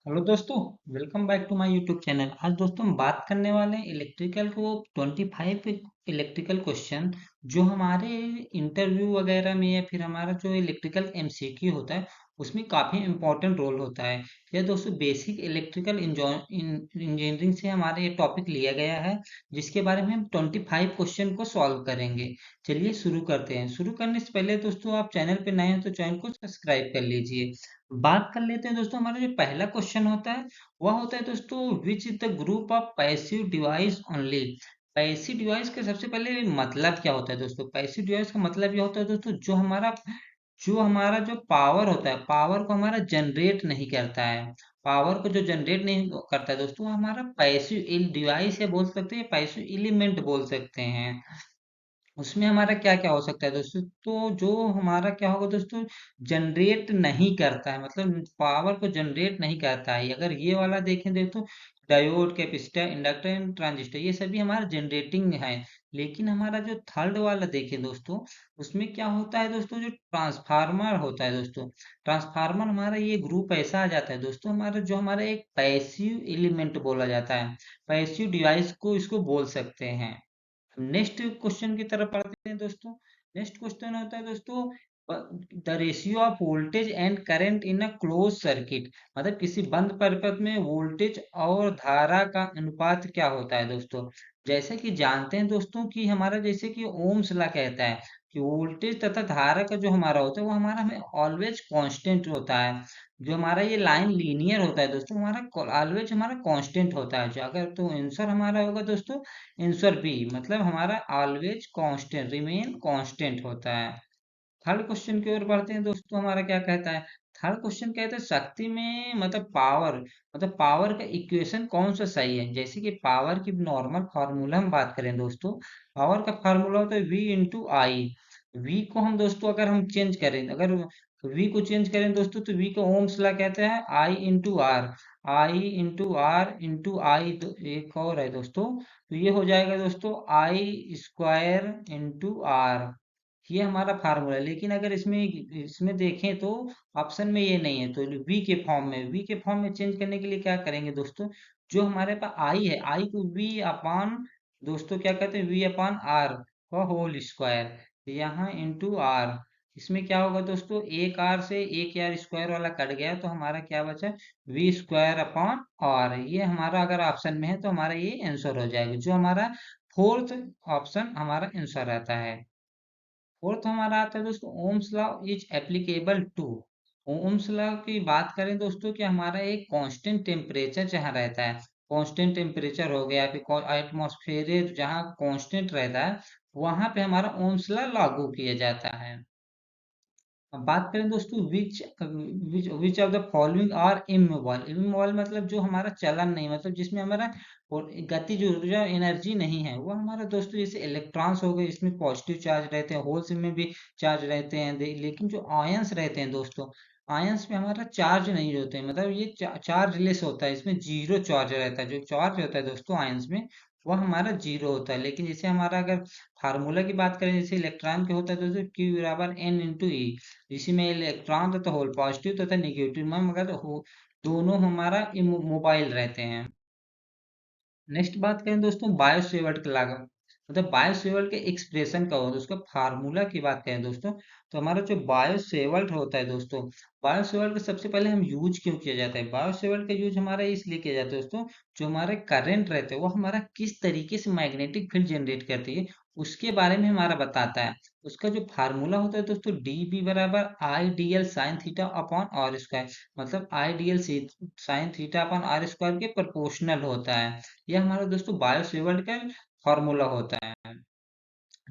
Hello दोस्तों। Welcome back to my YouTube channel. आज दोस्तों हम बात करने वाले हैं इलेक्ट्रिकल को 25 इलेक्ट्रिकल क्वेश्चन जो हमारे इंटरव्यू वगैरह में या फिर हमारा जो इलेक्ट्रिकल एमसीक्यू होता है उसमें काफ़ी इंपॉर्टेंट रोल होता है। यह दोस्तों बेसिक इलेक्ट्रिकल इंजीनियरिंग से हमारा ये टॉपिक लिया गया है, जिसके बारे में हम 25 क्वेश्चन को सॉल्व करेंगे। चलिए शुरू करते हैं। शुरू करने से पहले दोस्तों आप चैनल पे नए हैं तो चैनल को सब्सक्राइब कर लीजिए। बात कर लेते हैं दोस्तों। हमारा जो पहला क्वेश्चन होता है वह होता है दोस्तों, which is the group of passive device only. Passive device का सबसे पहले मतलब क्या होता है दोस्तों? पैसिव डिवाइस का मतलब ये होता है दोस्तों, जो हमारा जो पावर होता है, पावर को हमारा जनरेट नहीं करता है। पावर को जो जनरेट नहीं करता है दोस्तों, वो हमारा पैसिव डिवाइस है बोल सकते हैं, पैसिव एलिमेंट बोल सकते हैं। उसमें हमारा क्या क्या हो सकता है दोस्तों? तो जो हमारा क्या होगा दोस्तों, जनरेट नहीं करता है, मतलब पावर को जनरेट नहीं करता है। अगर ये वाला देखें दोस्तों, diode, capacitor, inductor and transistor, ये सभी हमारा जनरेटिंग है। लेकिन हमारा जो थर्ड वाला देखें दोस्तों, उसमें क्या होता है दोस्तों, जो ट्रांसफार्मर होता है दोस्तों, ट्रांसफार्मर हमारा ये ग्रुप ऐसा आ जाता है दोस्तों, हमारा एक पैसिव एलिमेंट बोला जाता है। पैसिव डिवाइस को इसको बोल सकते हैं। नेक्स्ट क्वेश्चन की तरफ पढ़ते हैं दोस्तों। नेक्स्ट क्वेश्चन होता है दोस्तों, the ratio of voltage and current in a close circuit. मतलब किसी बंद परिपथ में वोल्टेज और धारा का अनुपात क्या होता है दोस्तों? जैसे कि जानते हैं दोस्तों कि हमारा जैसे कि ओम्स लॉ कहता है कि वोल्टेज तथा धारा का जो हमारा होता है वो हमारा हमें ऑलवेज कांस्टेंट होता है। जो हमारा ये लाइन लीनियर होता है दोस्तों, हमारा ऑलवेज हमारा कांस्टेंट होता है। जो अगर तो आंसर हमारा होगा दोस्तों, आंसर बी, मतलब हमारा ऑलवेज कांस्टेंट, रिमेन कांस्टेंट होता है। थर्ड क्वेश्चन की ओर बढ़ते हैं दोस्तों। हमारा क्या कहता है? थर्ड क्वेश्चन कहता है शक्ति में मतलब पावर का इक्वेशन कौन सा सही है। जैसे कि पावर की नॉर्मल फार्मूला हम बात करें दोस्तों, पावर का फार्मूला होता है V इंटू आई। V को हम दोस्तों अगर हम चेंज करें, अगर V को चेंज करें दोस्तों, तो V को ओम्स ला कहते हैं I into R. I into R into I, एक और है दोस्तों, तो ये हो जाएगा दोस्तों आई स्क्वायर इंटू आर। ये हमारा फार्मूला है। लेकिन अगर इसमें इसमें देखें तो ऑप्शन में ये नहीं है, तो वी के फॉर्म में चेंज करने के लिए क्या करेंगे दोस्तों, जो हमारे पास आई है, आई को वी अपान, दोस्तों क्या कहते हैं, वी अपान आर का होल स्क्वायर, यहाँ इंटू आर। इसमें क्या होगा दोस्तों, एक आर से एक आर स्क्वायर वाला कट गया, तो हमारा क्या बचा, वी स्क्वायर अपॉन आर। ये हमारा अगर ऑप्शन में है तो हमारा ये आंसर हो जाएगा, जो हमारा फोर्थ ऑप्शन हमारा आंसर रहता है। फोर्थ हमारा आता है दोस्तों, Ohm's law is applicable to. Ohm's law की बात करें दोस्तों कि हमारा एक कांस्टेंट टेम्परेचर जहाँ रहता है, कांस्टेंट टेम्परेचर हो गया, फिर एटमॉस्फेयर जहाँ कांस्टेंट रहता है, वहां पे हमारा ओम्स लॉ लागू किया जाता है। अब बात करें दोस्तों, which of the following are immobile. Immobile मतलब जो हमारा चलन नहीं, मतलब जिसमें हमारा और गतिज ऊर्जा एनर्जी नहीं है, वो हमारा दोस्तों जैसे इलेक्ट्रॉन्स हो गए, इसमें पॉजिटिव चार्ज रहते हैं, होल्स में भी चार्ज रहते हैं। लेकिन जो आयंस रहते हैं दोस्तों, आयंस में हमारा चार्ज नहीं होते हैं, मतलब ये चार्ज लेस होता है, इसमें जीरो चार्ज रहता है। जो चार्ज होता है दोस्तों आयंस में, वह हमारा जीरो होता है। लेकिन जैसे हमारा अगर फार्मूला की बात करें, जैसे इलेक्ट्रॉन के होता है दोस्तों, क्यू बराबर एन इंटू ई, इसी में इलेक्ट्रॉन तथा होल पॉजिटिव तथा निगेटिव में मगर हो, दोनों हमारा मोबाइल रहते हैं। नेक्स्ट बात करें दोस्तों, बायोसेवर्ट का लागत, मतलब बायोसेवर्ट के एक्सप्रेशन का होता है, उसका फार्मूला की बात करें दोस्तों, तो हमारा जो बायोसेवर्ट होता है दोस्तों, बायोसेवर्ट का सबसे पहले हम यूज क्यों किया जाता है? बायोसेवर्ट का यूज हमारा इसलिए किया जाता है दोस्तों, जो हमारे करंट रहते हैं वो हमारा किस तरीके से मैग्नेटिक फील्ड जनरेट करती है, उसके बारे में हमारा बताता है। उसका जो फार्मूला होता है दोस्तों, डी बी बराबर I D L sine theta upon are square, मतलब I D L sine theta upon are square के प्रोपोर्शनल होता है। ये हमारा दोस्तों बायोसेवर्ट का फॉर्मूला होता है।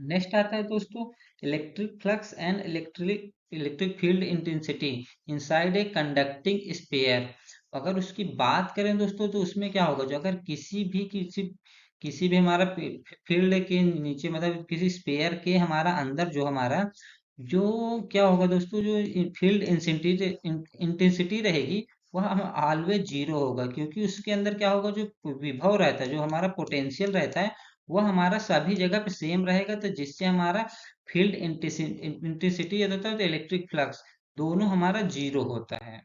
नेक्स्ट आता है दोस्तों, electric flux and electric field intensity inside a conducting sphere. अगर उसकी बात करें दोस्तों, तो उसमें क्या होगा, जो अगर किसी भी हमारा फील्ड के नीचे, मतलब किसी स्फीयर के हमारा अंदर जो हमारा जो क्या होगा दोस्तों, जो फील्ड इंटेंसिटी रहेगी, वह हम ऑलवेज जीरो होगा, क्योंकि उसके अंदर क्या होगा, जो विभव रहता है, जो हमारा पोटेंशियल रहता है, वह हमारा सभी जगह पे सेम रहेगा। तो जिससे हमारा फील्ड इंटेंसिटी तथा इलेक्ट्रिक फ्लक्स दोनों हमारा जीरो होता है।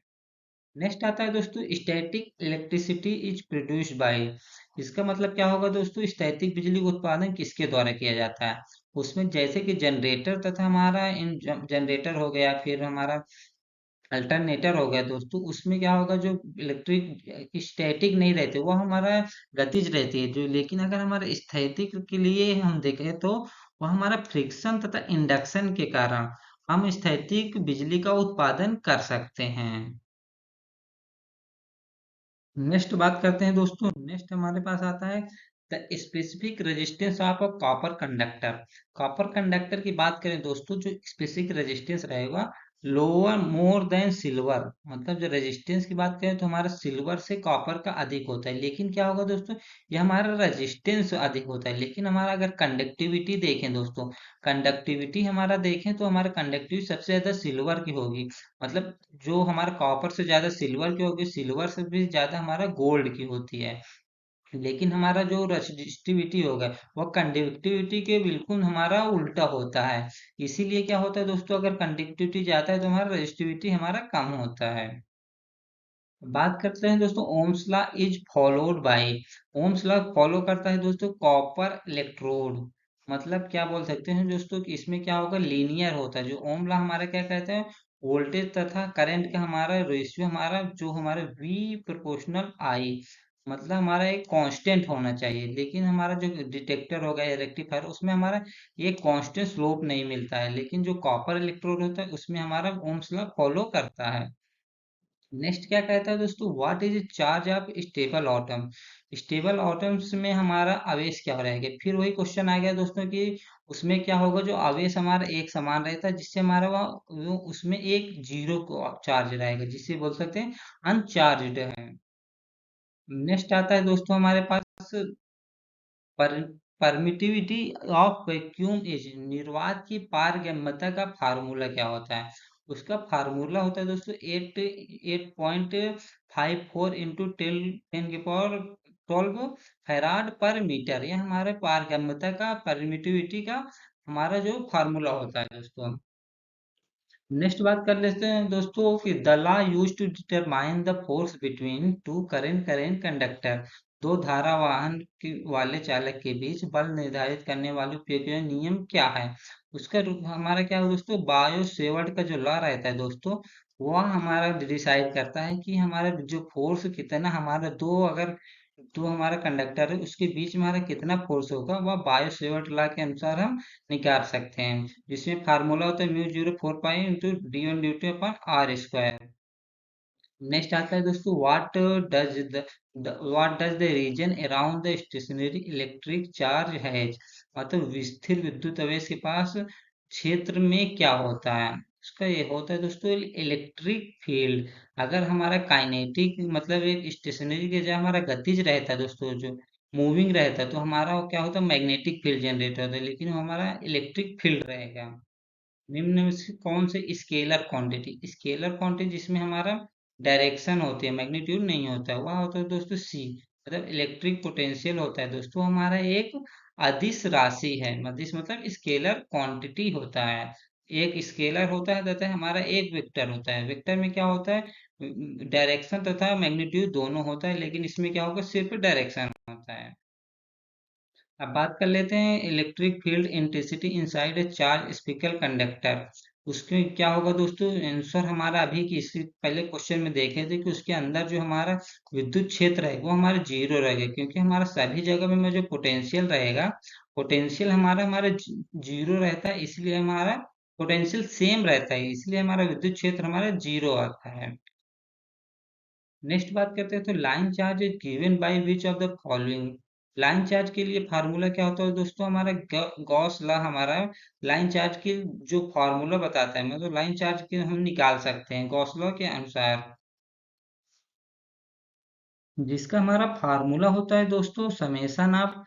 नेक्स्ट आता है दोस्तों static electricity is produced by. इसका मतलब क्या होगा दोस्तों, स्टैटिक बिजली का उत्पादन किसके द्वारा किया जाता है। उसमें जैसे कि जनरेटर तथा हमारा इन जनरेटर हो गया, फिर हमारा अल्टरनेटर हो गया दोस्तों, उसमें क्या होगा, जो इलेक्ट्रिक स्टैटिक नहीं रहते वो हमारा गतिज रहती है जो, लेकिन अगर हमारे स्थैतिक के लिए हम देखें तो वह हमारा फ्रिक्शन तथा इंडक्शन के कारण हम स्थैतिक बिजली का उत्पादन कर सकते हैं। नेक्स्ट बात करते हैं दोस्तों, नेक्स्ट हमारे पास आता है the specific resistance of a copper conductor. Copper conductor की बात करें दोस्तों, जो स्पेसिफिक रेजिस्टेंस रहेगा लोअर मोर देन सिल्वर, मतलब जो रेजिस्टेंस की बात करें तो हमारा सिल्वर से कॉपर का अधिक होता है, लेकिन क्या होगा दोस्तों, ये हमारा रेजिस्टेंस अधिक होता है, लेकिन हमारा अगर कंडक्टिविटी देखें दोस्तों, कंडक्टिविटी हमारा देखें तो हमारा कंडक्टिविटी सबसे ज्यादा सिल्वर की होगी, मतलब जो हमारा कॉपर से ज्यादा सिल्वर की होगी, सिल्वर से भी ज्यादा हमारा गोल्ड की होती है। लेकिन हमारा जो रजिस्टिविटी होगा वह कंडक्टिविटी के बिल्कुल हमारा उल्टा होता है। इसीलिए क्या होता है दोस्तों, अगर कंडक्टिविटी ज्यादा है तो हमारा रजिस्टिविटी हमारा कम होता है। बात करते हैं दोस्तों Ohm's law is followed by. Ohm's law follow करता है दोस्तों कॉपर इलेक्ट्रोड। मतलब क्या बोल सकते हैं दोस्तों कि इसमें क्या होगा, लीनियर होता है। जो ओम लॉ हमारा क्या कहता है, वोल्टेज तथा करंट का हमारा रेशियो हमारा जो हमारा V प्रोपोर्शनल I, मतलब हमारा एक कांस्टेंट होना चाहिए, लेकिन हमारा जो डिटेक्टर होगा या रेक्टिफायर उसमें हमारा ये कांस्टेंट स्लोप नहीं मिलता है, लेकिन जो कॉपर इलेक्ट्रोड होता है उसमें हमारा ओम्स लॉ फॉलो करता है। नेक्स्ट क्या कहता है दोस्तों, what is charge of stable atom. Stable atoms में हमारा आवेश क्या रहेगा। फिर वही क्वेश्चन आ गया दोस्तों कि उसमें क्या होगा, जो आवेश हमारा एक समान रहता है जिससे हमारा वो उसमें एक जीरो को चार्ज रहेगा, जिससे बोल सकते हैं अनचार्जड है। नेक्स्ट आता है दोस्तों हमारे पास पर परमिटिविटी ऑफ वैक्यूम एज, निर्वात की पारगम्यता का फार्मूला क्या होता है। उसका फार्मूला होता है दोस्तों 8.54 इंटू टेन के पावर 12 फैराड पर मीटर। यह हमारे पारगम्यता का परमिटिविटी का हमारा जो फार्मूला होता है दोस्तों। नेक्स्ट बात कर लेते हैं दोस्तों कि the law use to determine the force between two current conductor. दो धारा वाहन वाले चालक के बीच बल निर्धारित करने वाले उपयोगी नियम क्या है। उसका हमारा क्या है दोस्तों, बायो सेवर्ट का जो लॉ रहता है दोस्तों, वह हमारा डिसाइड करता है कि हमारा जो फोर्स कितना, हमारा दो अगर जो हमारा कंडक्टर है उसके बीच में हमारा कितना फोर्स होगा, वह बायो सेवर्ट लॉ के अनुसार हम निकाल सकते हैं, जिसमें फार्मूला होता है mu 0 4 pi into D1 D2 upon are square. Next आता है दोस्तों does the what does the region around the stationary electric charge has, मतलब स्थिर विद्युत आवेश के पास क्षेत्र में क्या होता है। उसका ये होता है दोस्तों इलेक्ट्रिक फील्ड। अगर हमारा काइनेटिक मतलब एक स्टेशनरी के जगह हमारा गतिज रहता है दोस्तों, जो मूविंग रहता है, तो हमारा क्या होता है मैग्नेटिक फील्ड जनरेट होता है, लेकिन हमारा इलेक्ट्रिक फील्ड रहेगा। निम्न में से कौन से स्केलर क्वांटिटी, स्केलर क्वांटिटी जिसमें हमारा डायरेक्शन होती है मैग्नीट्यूड नहीं होता है, वह होता है दोस्तों C। मतलब इलेक्ट्रिक पोटेंशियल होता है दोस्तों हमारा एक अदिश राशि है, अदिश मतलब स्केलर क्वांटिटी होता है। एक स्केलर होता है तथा हमारा एक वेक्टर होता है। वेक्टर में क्या होता है, डायरेक्शन तथा मैग्नीट्यूड दोनों होता है, लेकिन इसमें क्या होगा, सिर्फ डायरेक्शन होता है। अब बात कर लेते हैं electric field intensity inside a charge spherical conductor. उसके क्या होगा दोस्तों, आंसर हमारा अभी की इससे पहले क्वेश्चन में देखे थे कि उसके अंदर जो हमारा विद्युत क्षेत्र है वो हमारा जीरो रहेगा, क्योंकि हमारा सभी जगह में जो पोटेंशियल रहेगा, पोटेंशियल हमारा हमारा जीरो रहता है, इसलिए हमारा पोटेंशियल सेम रहता है, इसलिए हमारा विद्युत क्षेत्र हमारा जीरो आता है। नेक्स्ट बात करते हैं तो line charge is given by which of the following. Line charge के लिए फार्मूला क्या होता है दोस्तों, हमारा गॉस लॉ हमारा लाइन चार्ज की जो फार्मूला बताता है, मतलब लाइन चार्ज के हम निकाल सकते हैं गॉस लॉ के अनुसार, जिसका हमारा फार्मूला होता है दोस्तों summation of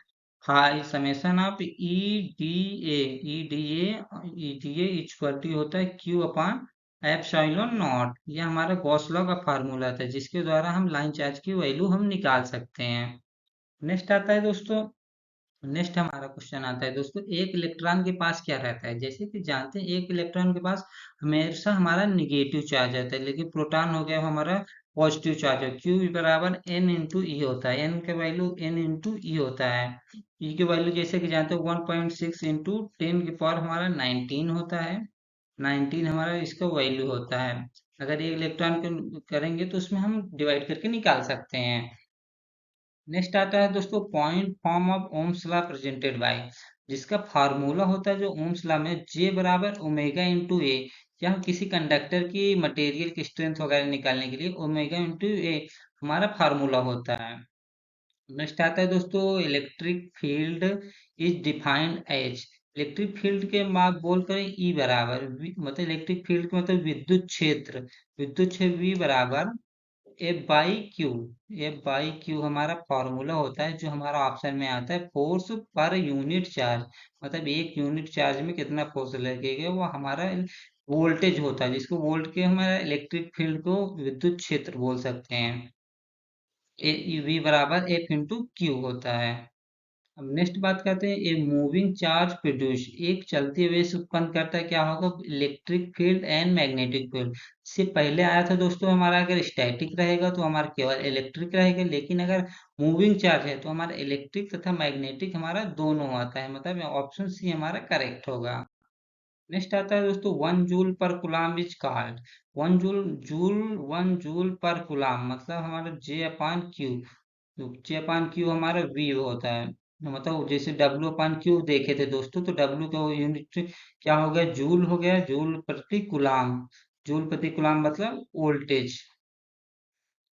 E D A equal to होता है Q अपान एप्सिलॉन नॉट। ये हमारा गॉस लॉ का फार्मूला था जिसके द्वारा हम लाइन चार्ज की वैल्यू हम निकाल सकते हैं। नेक्स्ट आता है दोस्तों, नेक्स्ट हमारा क्वेश्चन आता है दोस्तों, एक इलेक्ट्रॉन के पास क्या रहता है। जैसे कि जानते हैं एक इलेक्ट्रॉन के पास हमेशा हमारा निगेटिव चार्ज रहता है, लेकिन प्रोटॉन हो गया वो हमारा पॉजिटिव चार्ज है। क्यू बराबर एन इंटू ई होता है, एन का वैल्यू एन इंटू ई होता है। ई की वैल्यू जैसे कि जानते हो 1.6 इंटू 10 की पावर हमारा 19 होता है। 19 हमारा इसका वैल्यू होता है। अगर एक इलेक्ट्रॉन को करेंगे तो उसमें हम डिवाइड करके निकाल सकते हैं। नेक्स्ट आता है दोस्तों point form of Ohm's law presented by, जिसका फार्मूला होता है जो ओम्स लॉ में जे बराबर ओमेगा इंटू ए, या किसी कंडक्टर की मटेरियल की स्ट्रेंथ वगैरह निकालने के लिए ओमेगा इंटू ए हमारा फार्मूला होता है। नेक्स्ट आता है दोस्तों electric field is defined as, electric field के माप बोल करें ई बराबर मतलब इलेक्ट्रिक फील्ड का मतलब विद्युत क्षेत्र वी बराबर एफ बाई क्यू हमारा फॉर्मूला होता है जो हमारा ऑप्शन में आता है फोर्स पर यूनिट चार्ज, मतलब एक यूनिट चार्ज में कितना फोर्स लगेगा वो हमारा वोल्टेज होता है, जिसको वोल्ट के हमारा इलेक्ट्रिक फील्ड को विद्युत क्षेत्र बोल सकते हैं। वी बराबर एफ इंटू क्यू होता है। अब नेक्स्ट बात करते हैं ए मूविंग चार्ज प्रोड्यूस, एक चलती वेव से उत्पन्न करता है क्या होगा, electric field and magnetic field. इससे पहले आया था दोस्तों हमारा अगर स्टैटिक रहेगा तो हमारा केवल इलेक्ट्रिक रहेगा, लेकिन अगर मूविंग चार्ज है तो हमारा इलेक्ट्रिक तथा मैग्नेटिक हमारा दोनों आता है, मतलब ऑप्शन सी हमारा करेक्ट होगा। नेक्स्ट आता है दोस्तों 1 जूल पर कुलाम इज कॉल्ड, 1 जूल पर कुलाम मतलब हमारा J/Q, तो J/Q हमारा V होता है। मतलब जैसे W/Q देखे थे दोस्तों, तो W का यूनिट क्या हो गया, जूल हो गया, जूल प्रति कुलाम, जूल प्रति कुलाम मतलब voltage.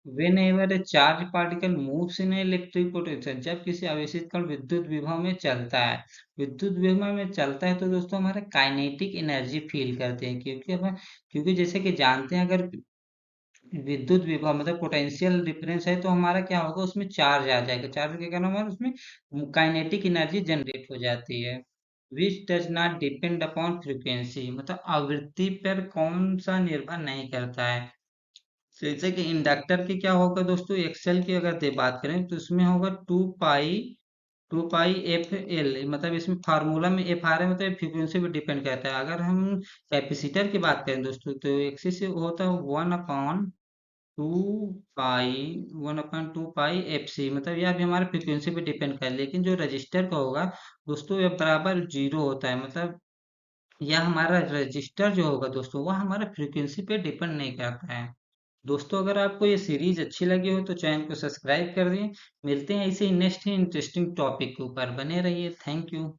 Whenever a charged particle moves in an electric potential, जब किसी आवेशित कण विद्युत विभव में चलता है, विद्युत विभव में चलता है तो दोस्तों हमारा काइनेटिक एनर्जी फील करते हैं, क्योंकि जैसे कि जानते हैं अगर विद्युत विभव मतलब पोटेंशियल डिफरेंस है तो हमारा क्या होगा, उसमें चार्ज आ जाएगा, चार्ज के कारण हमारा उसमें काइनेटिक एनर्जी जनरेट हो जाती है। Which does not depend upon frequency, मतलब आवृत्ति पर कौन सा निर्भर नहीं करता है। जैसे कि इंडक्टर की क्या होगा दोस्तों, एक्सेल की अगर बात करें तो इसमें होगा टू पाई एफ एल, मतलब इसमें फार्मूला में एफ आ रहा है, मतलब फ्रीक्वेंसी पे डिपेंड करता है। अगर हम कैपेसिटर की बात करें दोस्तों तो एक्सिस से होता है 1/2 पाई एफ सी, मतलब यह भी हमारे फ्रीक्वेंसी पे डिपेंड कर, लेकिन जो रजिस्टर का होगा दोस्तों यह बराबर जीरो होता है, मतलब यह हमारा रजिस्टर जो होगा दोस्तों वह हमारा फ्रीक्वेंसी पे डिपेंड नहीं करता है। दोस्तों अगर आपको ये सीरीज अच्छी लगी हो तो चैनल को सब्सक्राइब कर दें। मिलते हैं ऐसे ही नेक्स्ट ही इंटरेस्टिंग टॉपिक के ऊपर, बने रहिए। Thank you.